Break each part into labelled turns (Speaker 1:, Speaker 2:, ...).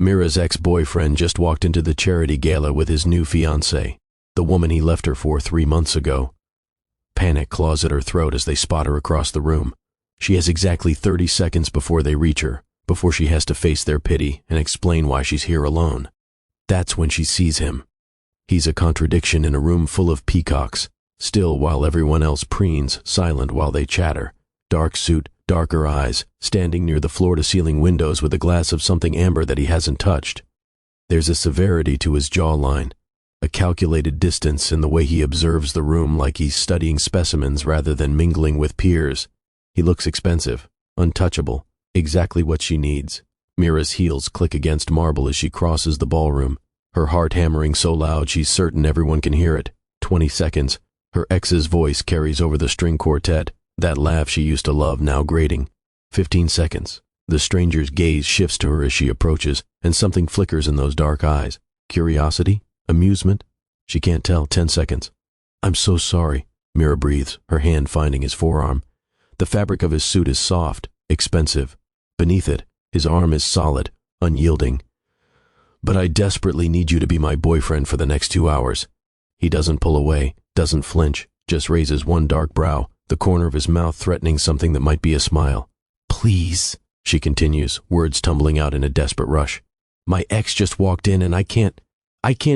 Speaker 1: Mira's ex-boyfriend just walked into the charity gala with his new fiancée, the woman he left her for 3 months ago. Panic claws at her throat as they spot her across the room. She has exactly 30 seconds before they reach her, before she has to face their pity and explain why she's here alone. That's when she sees him. He's a contradiction in a room full of peacocks, still while everyone else preens, silent while they chatter. Dark suit, darker eyes, standing near the floor-to-ceiling windows with a glass of something amber that he hasn't touched. There's a severity to his jawline, a calculated distance in the way he observes the room, like he's studying specimens rather than mingling with peers. He looks expensive, untouchable, exactly what she needs. Mira's heels click against marble as she crosses the ballroom, her heart hammering so loud she's certain everyone can hear it. 20 seconds. Her ex's voice carries over the string quartet, that laugh she used to love now grating. 15 seconds. The stranger's gaze shifts to her as she approaches, and something flickers in those dark eyes. Curiosity? Amusement? She can't tell. 10 seconds. "I'm so sorry," Mira breathes, her hand finding his forearm. The fabric of his suit is soft, expensive. Beneath it, his arm is solid, unyielding. "But I desperately need you to be my boyfriend for the next 2 hours. He doesn't pull away, doesn't flinch, just raises one dark brow, the corner of his mouth threatening something that might be a smile. "Please," she continues, words tumbling out in a desperate rush. "My ex just walked in and I can't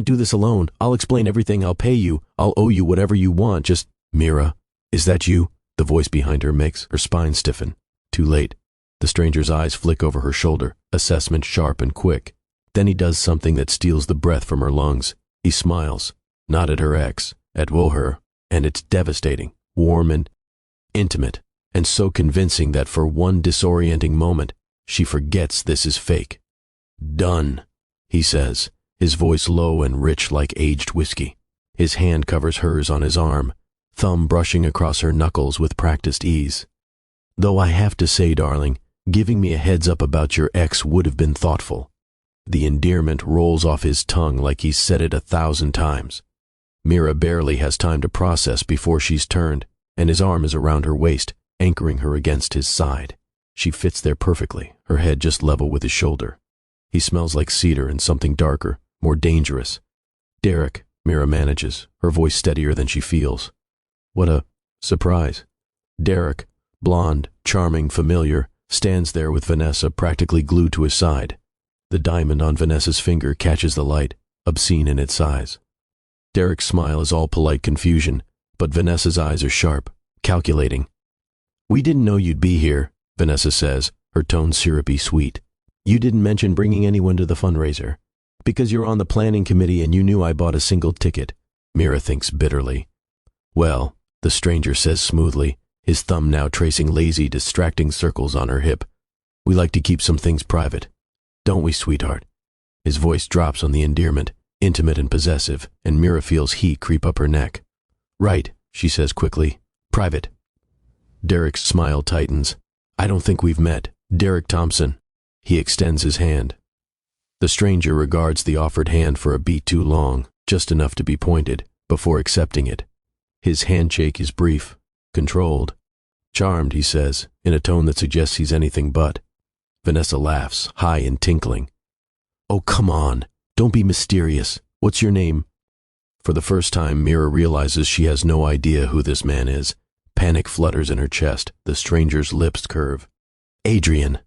Speaker 1: do this alone. I'll explain everything, I'll pay you, I'll owe you whatever you want, just—" "Mira, is that you?" The voice behind her makes her spine stiffen. Too late. The stranger's eyes flick over her shoulder, assessment sharp and quick. Then he does something that steals the breath from her lungs. He smiles, not at her ex, at her, and it's devastating, warm and intimate, and so convincing that for one disorienting moment, she forgets this is fake. "Done," he says, his voice low and rich like aged whiskey. His hand covers hers on his arm, thumb brushing across her knuckles with practiced ease. "Though I have to say, darling, giving me a heads up about your ex would have been thoughtful." The endearment rolls off his tongue like he's said it 1,000 times. Mira barely has time to process before she's turned, and his arm is around her waist, anchoring her against his side. She fits there perfectly, her head just level with his shoulder. He smells like cedar and something darker, more dangerous. "Derek," Mira manages, her voice steadier than she feels. What a surprise. Derek, blonde, charming, familiar, stands there with Vanessa practically glued to his side. The diamond on Vanessa's finger catches the light, obscene in its size. Derek's smile is all polite confusion, but Vanessa's eyes are sharp, calculating. "We didn't know you'd be here," Vanessa says, her tone syrupy sweet. "You didn't mention bringing anyone to the fundraiser. Because you're on the planning committee and you knew I bought a single ticket." Mira thinks bitterly. "Well," the stranger says smoothly, his thumb now tracing lazy, distracting circles on her hip, "we like to keep some things private. Don't we, sweetheart?" His voice drops on the endearment, intimate and possessive, and Mira feels heat creep up her neck. "Right," she says quickly. "Private." Derek's smile tightens. "I don't think we've met. Derek Thompson." He extends his hand. The stranger regards the offered hand for a beat too long, just enough to be pointed, before accepting it. His handshake is brief, controlled. "Charmed," he says, in a tone that suggests he's anything but. Vanessa laughs, high and tinkling. "Oh, come on. Don't be mysterious. What's your name?" For the first time, Mira realizes she has no idea who this man is. Panic flutters in her chest, the stranger's lips curve. "Adrian.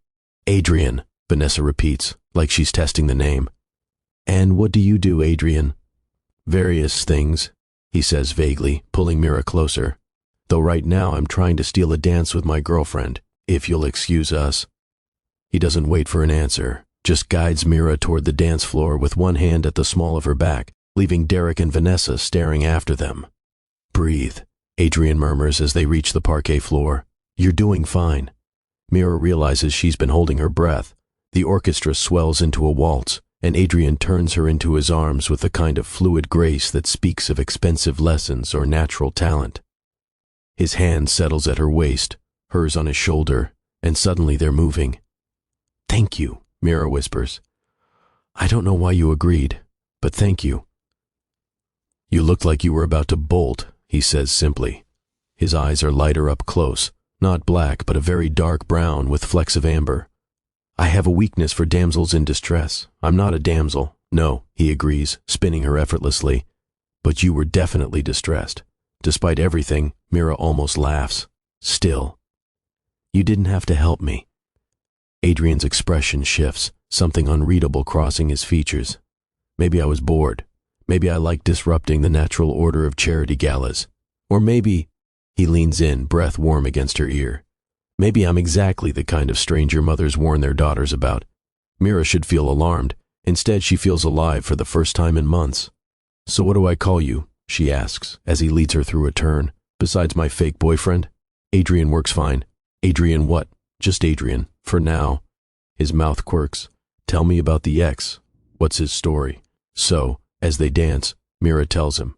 Speaker 1: Adrian," Vanessa repeats, like she's testing the name. "And what do you do, Adrian?" "Various things," he says vaguely, pulling Mira closer. "Though right now I'm trying to steal a dance with my girlfriend, if you'll excuse us." He doesn't wait for an answer, just guides Mira toward the dance floor with one hand at the small of her back, leaving Derek and Vanessa staring after them. "Breathe," Adrian murmurs as they reach the parquet floor. "You're doing fine." Mira realizes she's been holding her breath. The orchestra swells into a waltz, and Adrian turns her into his arms with the kind of fluid grace that speaks of expensive lessons or natural talent. His hand settles at her waist, hers on his shoulder, and suddenly they're moving. "Thank you," Mira whispers. "I don't know why you agreed, but thank you." "You looked like you were about to bolt," he says simply. His eyes are lighter up close, not black but a very dark brown with flecks of amber. I have a weakness for damsels in distress. I'm not a damsel. No, he agrees, spinning her effortlessly. But you were definitely distressed. Despite everything, Mira almost laughs. Still. You didn't have to help me. Adrian's expression shifts, something unreadable crossing his features. Maybe I was bored. Maybe I like disrupting the natural order of charity galas. Or maybe, he leans in, breath warm against her ear. Maybe I'm exactly the kind of stranger mothers warn their daughters about. Mira should feel alarmed. Instead, she feels alive for the first time in months. So what do I call you? She asks, as he leads her through a turn. Besides my fake boyfriend? Adrian works fine. Adrian what? Just Adrian, for now. His mouth quirks. Tell me about the ex. What's his story? So, as they dance, Mira tells him.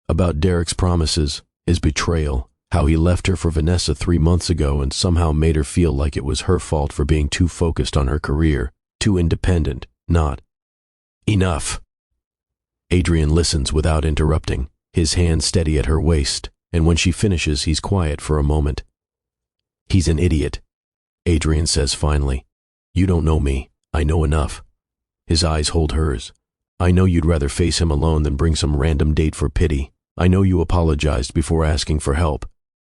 Speaker 1: About Derek's promises, his betrayal, how he left her for Vanessa 3 months ago and somehow made her feel like it was her fault for being too focused on her career, too independent, not. Enough. Adrian listens without interrupting, his hand steady at her waist, and when she finishes, he's quiet for a moment. He's an idiot, Adrian says finally. You don't know me. I know enough. His eyes hold hers. I know you'd rather face him alone than bring some random date for pity. I know you apologized before asking for help.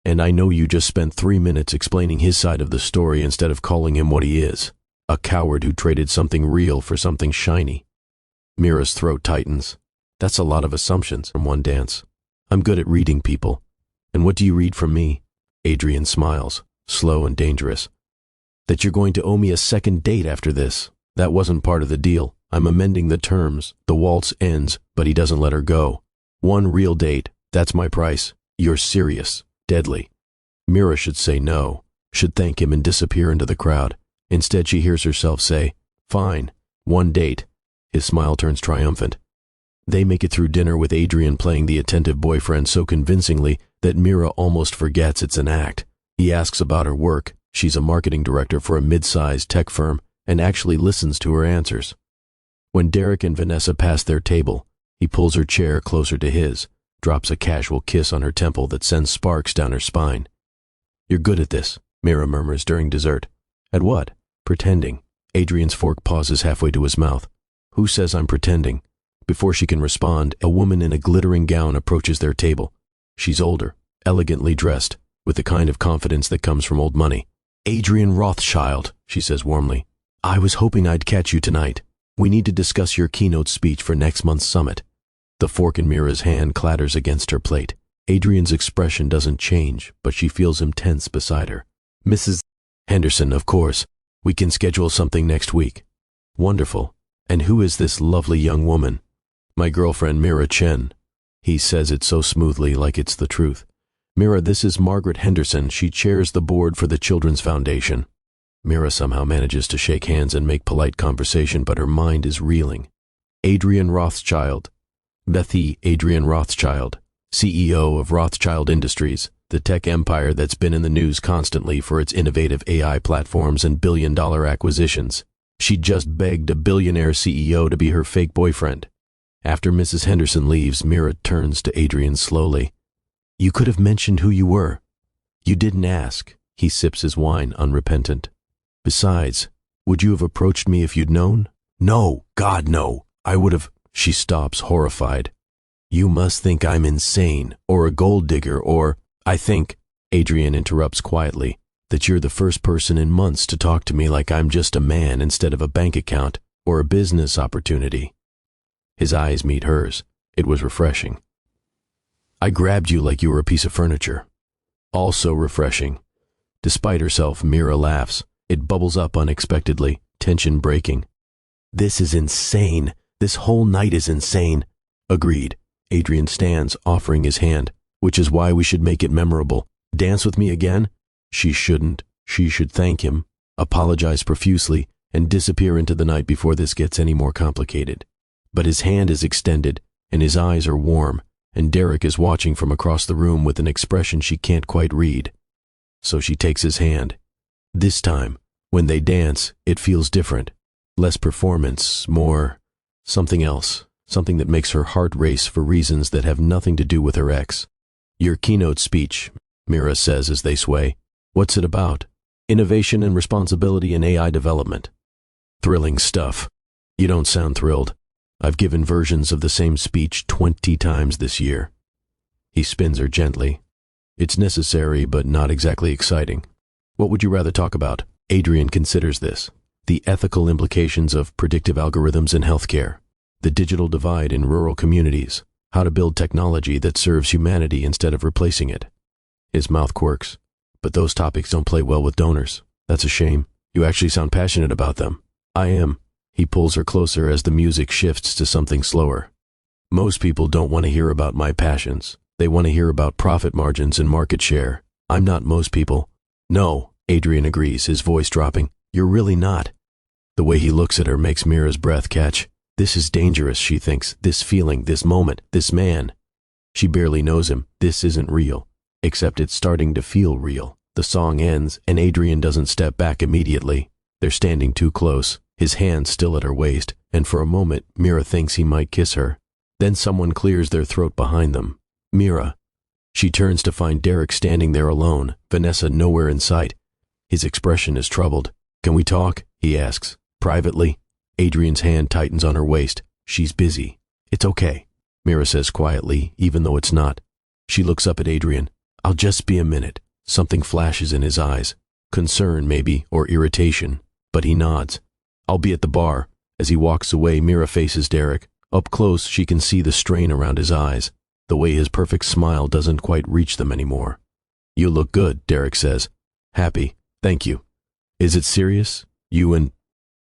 Speaker 1: And I know you just spent 3 minutes explaining his side of the story instead of calling him what he is. A coward who traded something real for something shiny. Mira's throat tightens. That's a lot of assumptions from one dance. I'm good at reading people. And what do you read from me? Adrian smiles, slow and dangerous. That you're going to owe me a second date after this. That wasn't part of the deal. I'm amending the terms. The waltz ends, but he doesn't let her go. 1 real date. That's my price. You're serious. Deadly. Mira should say no, should thank him and disappear into the crowd. Instead, she hears herself say, fine, 1 date. His smile turns triumphant. They make it through dinner with Adrian playing the attentive boyfriend so convincingly that Mira almost forgets it's an act. He asks about her work. She's a marketing director for a mid-sized tech firm and actually listens to her answers. When Derek and Vanessa pass their table, he pulls her chair closer to his, drops a casual kiss on her temple that sends sparks down her spine. You're good at this, Mira murmurs during dessert. At what? Pretending. Adrian's fork pauses halfway to his mouth. Who says I'm pretending? Before she can respond, a woman in a glittering gown approaches their table. She's older, elegantly dressed, with the kind of confidence that comes from old money. Adrian Rothschild, she says warmly. I was hoping I'd catch you tonight. We need to discuss your keynote speech for next month's summit. The fork in Mira's hand clatters against her plate. Adrian's expression doesn't change, but she feels him tense beside her. Mrs. Henderson, of course. We can schedule something next week. Wonderful. And who is this lovely young woman? My girlfriend, Mira Chen. He says it so smoothly, like it's the truth. Mira, this is Margaret Henderson. She chairs the board for the Children's Foundation. Mira somehow manages to shake hands and make polite conversation, but her mind is reeling. Adrian Rothschild. Bethy Adrian Rothschild, CEO of Rothschild Industries, the tech empire that's been in the news constantly for its innovative AI platforms and billion-dollar acquisitions. She just begged a billionaire CEO to be her fake boyfriend. After Mrs. Henderson leaves, Mira turns to Adrian slowly. You could have mentioned who you were. You didn't ask. He sips his wine, unrepentant. Besides, would you have approached me if you'd known? No, God, no. I would have. She stops, horrified. You must think I'm insane, or a gold digger, or, I think, Adrian interrupts quietly, that you're the first person in months to talk to me like I'm just a man instead of a bank account or a business opportunity. His eyes meet hers. It was refreshing. I grabbed you like you were a piece of furniture. Also refreshing. Despite herself, Mira laughs. It bubbles up unexpectedly, tension breaking. This is insane. This whole night is insane. Agreed. Adrian stands, offering his hand, which is why we should make it memorable. Dance with me again? She shouldn't. She should thank him, apologize profusely, and disappear into the night before this gets any more complicated. But his hand is extended, and his eyes are warm, and Derek is watching from across the room with an expression she can't quite read. So she takes his hand. This time, when they dance, it feels different. Less performance, more something else, something that makes her heart race for reasons that have nothing to do with her ex. Your keynote speech, Mira says as they sway. What's it about? Innovation and responsibility in AI development. Thrilling stuff. You don't sound thrilled. I've given versions of the same speech 20 times this year. He spins her gently. It's necessary, but not exactly exciting. What would you rather talk about? Adrian considers this. The ethical implications of predictive algorithms in healthcare. The digital divide in rural communities. How to build technology that serves humanity instead of replacing it. His mouth quirks. But those topics don't play well with donors. That's a shame. You actually sound passionate about them. I am. He pulls her closer as the music shifts to something slower. Most people don't want to hear about my passions. They want to hear about profit margins and market share. I'm not most people. No, Adrian agrees, his voice dropping. You're really not. The way he looks at her makes Mira's breath catch. This is dangerous, she thinks. This feeling, this moment, this man. She barely knows him. This isn't real. Except it's starting to feel real. The song ends, and Adrian doesn't step back immediately. They're standing too close, his hand still at her waist, and for a moment, Mira thinks he might kiss her. Then someone clears their throat behind them. Mira. She turns to find Derek standing there alone, Vanessa nowhere in sight. His expression is troubled. Can we talk? He asks. Privately? Adrian's hand tightens on her waist. She's busy. It's okay, Mira says quietly, even though it's not. She looks up at Adrian. I'll just be a minute. Something flashes in his eyes. Concern, maybe, or irritation. But he nods. I'll be at the bar. As he walks away, Mira faces Derek. Up close, she can see the strain around his eyes. The way his perfect smile doesn't quite reach them anymore. You look good, Derek says. Happy. Thank you. Is it serious? You and...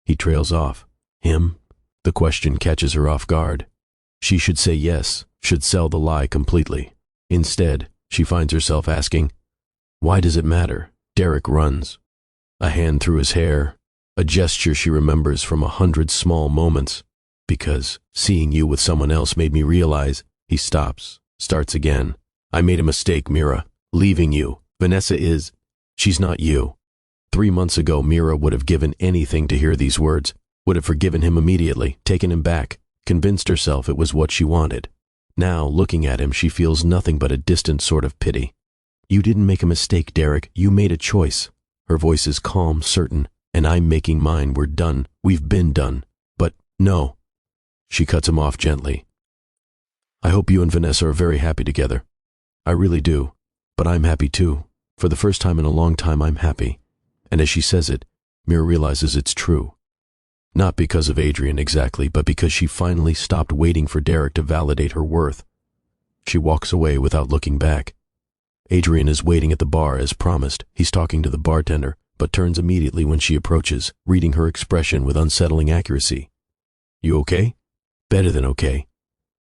Speaker 1: He trails off. Him? The question catches her off guard. She should say yes, should sell the lie completely. Instead, she finds herself asking, why does it matter? Derek runs. A hand through his hair, a gesture she remembers from 100 small moments. Because seeing you with someone else made me realize. He stops, starts again. I made a mistake, Mira. Leaving you. Vanessa is... She's not you. 3 months ago, Mira would have given anything to hear these words, would have forgiven him immediately, taken him back, convinced herself it was what she wanted. Now, looking at him, she feels nothing but a distant sort of pity. You didn't make a mistake, Derek. You made a choice. Her voice is calm, certain, and I'm making mine. We're done. We've been done. But, no. She cuts him off gently. I hope you and Vanessa are very happy together. I really do. But I'm happy too. For the first time in a long time, I'm happy. And as she says it, Mira realizes it's true. Not because of Adrian exactly, but because she finally stopped waiting for Derek to validate her worth. She walks away without looking back. Adrian is waiting at the bar as promised. He's talking to the bartender, but turns immediately when she approaches, reading her expression with unsettling accuracy. You okay? Better than okay.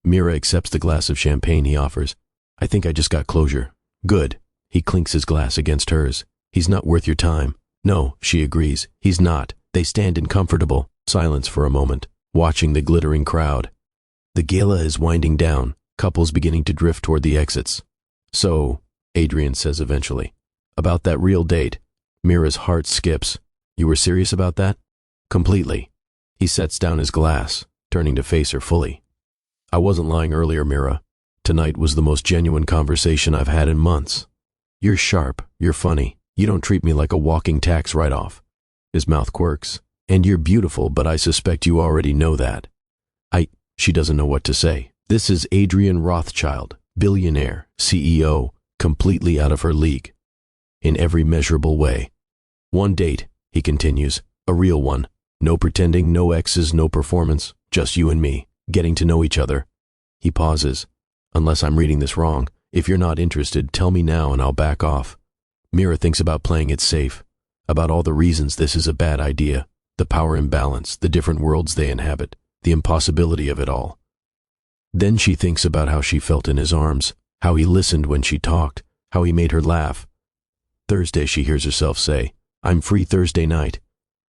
Speaker 1: Mira accepts the glass of champagne he offers. I think I just got closure. Good. He clinks his glass against hers. He's not worth your time. No, she agrees. He's not. They stand in comfortable silence for a moment, watching the glittering crowd. The gala is winding down, couples beginning to drift toward the exits. So, Adrian says eventually, about that real date. Mira's heart skips. You were serious about that? Completely. He sets down his glass, turning to face her fully. I wasn't lying earlier, Mira. Tonight was the most genuine conversation I've had in months. You're sharp, you're funny, you don't treat me like a walking tax write-off. His mouth quirks. And you're beautiful, but I suspect you already know that. She doesn't know what to say. This is Adrian Rothschild, billionaire, CEO, completely out of her league. In every measurable way. One date, he continues, a real one. No pretending, no exes, no performance, just you and me, getting to know each other. He pauses. Unless I'm reading this wrong, if you're not interested, tell me now and I'll back off. Mira thinks about playing it safe, about all the reasons this is a bad idea, the power imbalance, the different worlds they inhabit, the impossibility of it all. Then she thinks about how she felt in his arms, how he listened when she talked, how he made her laugh. Thursday, she hears herself say, I'm free Thursday night.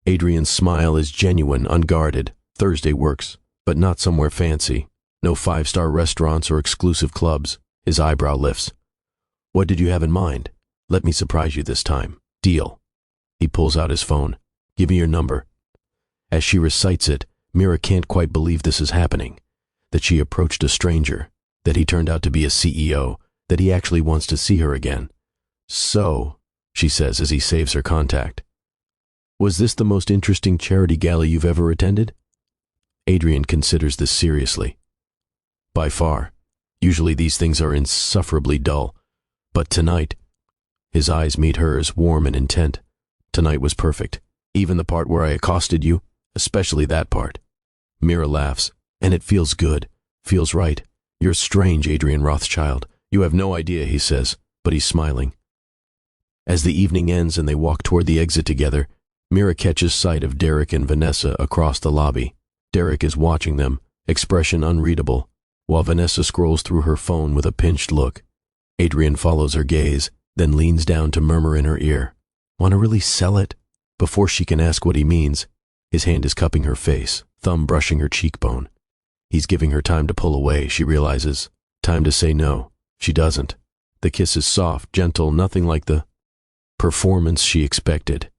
Speaker 1: Adrian's smile is genuine, unguarded. Thursday works, but not somewhere fancy. No 5-star restaurants or exclusive clubs. His eyebrow lifts. What did you have in mind? Let me surprise you this time. Deal. He pulls out his phone. Give me your number. As she recites it, Mira can't quite believe this is happening. That she approached a stranger. That he turned out to be a CEO. That he actually wants to see her again. So, she says as he saves her contact. Was this the most interesting charity gala you've ever attended? Adrian considers this seriously. By far. Usually these things are insufferably dull. But tonight, his eyes meet hers, warm and intent. Tonight was perfect. Even the part where I accosted you, especially that part. Mira laughs, and it feels good, feels right. You're strange, Adrian Rothschild. You have no idea, he says, but he's smiling. As the evening ends and they walk toward the exit together, Mira catches sight of Derek and Vanessa across the lobby. Derek is watching them, expression unreadable, while Vanessa scrolls through her phone with a pinched look. Adrian follows her gaze, then leans down to murmur in her ear, "Want to really sell it?" Before she can ask what he means, his hand is cupping her face, thumb brushing her cheekbone. He's giving her time to pull away, she realizes. Time to say no. She doesn't. The kiss is soft, gentle, nothing like the performance she expected.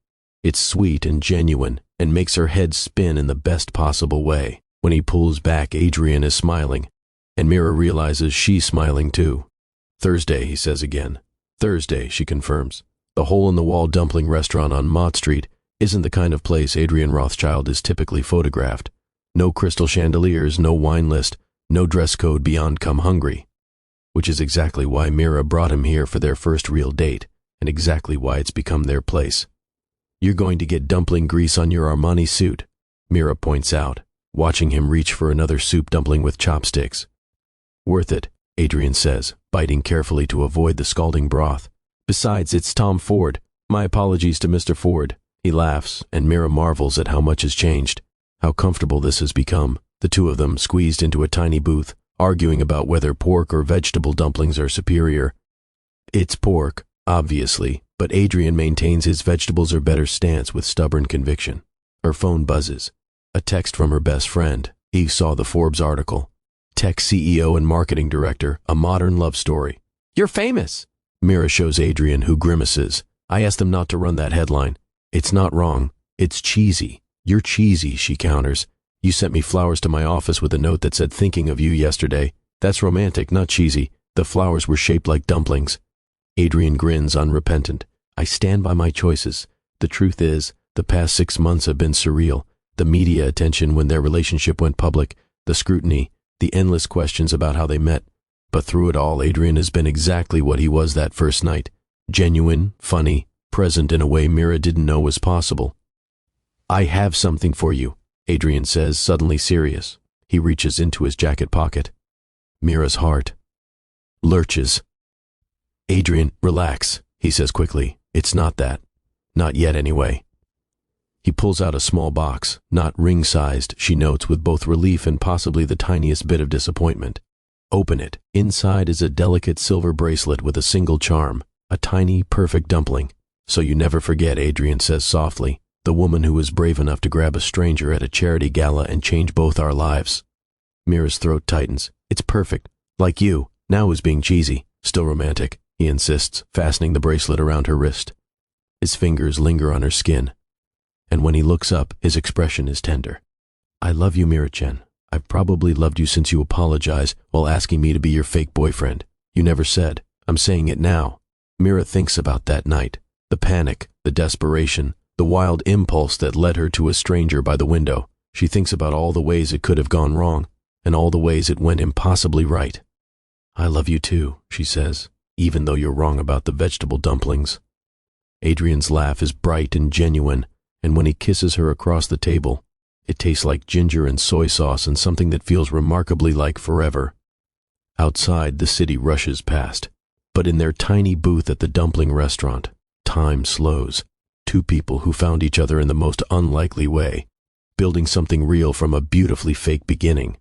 Speaker 1: It's sweet and genuine, and makes her head spin in the best possible way. When he pulls back, Adrian is smiling, and Mira realizes she's smiling too. "Thursday," he says again. "Thursday," she confirms. The hole-in-the-wall dumpling restaurant on Mott Street isn't the kind of place Adrian Rothschild is typically photographed. No crystal chandeliers, no wine list, no dress code beyond come hungry. Which is exactly why Mira brought him here for their first real date, and exactly why it's become their place. "You're going to get dumpling grease on your Armani suit," Mira points out, watching him reach for another soup dumpling with chopsticks. "Worth it," Adrian says, biting carefully to avoid the scalding broth. "Besides, it's Tom Ford. My apologies to Mr. Ford." He laughs, and Mira marvels at how much has changed, how comfortable this has become, the two of them squeezed into a tiny booth, arguing about whether pork or vegetable dumplings are superior. It's pork, obviously, but Adrian maintains his vegetables are better stance with stubborn conviction. Her phone buzzes. A text from her best friend. Eve saw the Forbes article. Tech CEO and marketing director, a modern love story. "You're famous!" Mira shows Adrian, who grimaces. "I asked them not to run that headline." "It's not wrong. It's cheesy." "You're cheesy," she counters. "You sent me flowers to my office with a note that said thinking of you yesterday. That's romantic, not cheesy. The flowers were shaped like dumplings." Adrian grins, unrepentant. "I stand by my choices. The truth is, the past 6 months have been surreal. The media attention when their relationship went public, the scrutiny, the endless questions about how they met. But through it all, Adrian has been exactly what he was that first night. Genuine, funny, present in a way Mira didn't know was possible. "I have something for you," Adrian says, suddenly serious. He reaches into his jacket pocket. Mira's heart lurches. "Adrian, relax," he says quickly. "It's not that. Not yet, anyway." He pulls out a small box, not ring-sized, she notes, with both relief and possibly the tiniest bit of disappointment. Open it. Inside is a delicate silver bracelet with a single charm, a tiny, perfect dumpling. "So you never forget," Adrian says softly, "the woman who was brave enough to grab a stranger at a charity gala and change both our lives." Mira's throat tightens. "It's perfect. Like you. Now who's being cheesy? Still romantic," he insists, fastening the bracelet around her wrist. His fingers linger on her skin, and when he looks up, his expression is tender. "I love you, Mira-chan. I've probably loved you since you apologized while asking me to be your fake boyfriend. You never said. I'm saying it now." Mira thinks about that night, the panic, the desperation, the wild impulse that led her to a stranger by the window. She thinks about all the ways it could have gone wrong, and all the ways it went impossibly right. "I love you too," she says, "even though you're wrong about the vegetable dumplings." Adrian's laugh is bright and genuine, and when he kisses her across the table, it tastes like ginger and soy sauce and something that feels remarkably like forever. Outside, the city rushes past, but in their tiny booth at the dumpling restaurant, time slows. Two people who found each other in the most unlikely way, building something real from a beautifully fake beginning.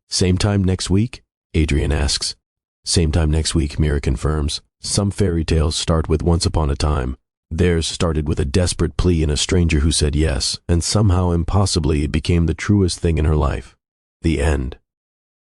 Speaker 1: "Same time next week?" Adrian asks. "Same time next week," Mira confirms. Some fairy tales start with once upon a time. Theirs started with a desperate plea and a stranger who said yes, and somehow impossibly it became the truest thing in her life. The end.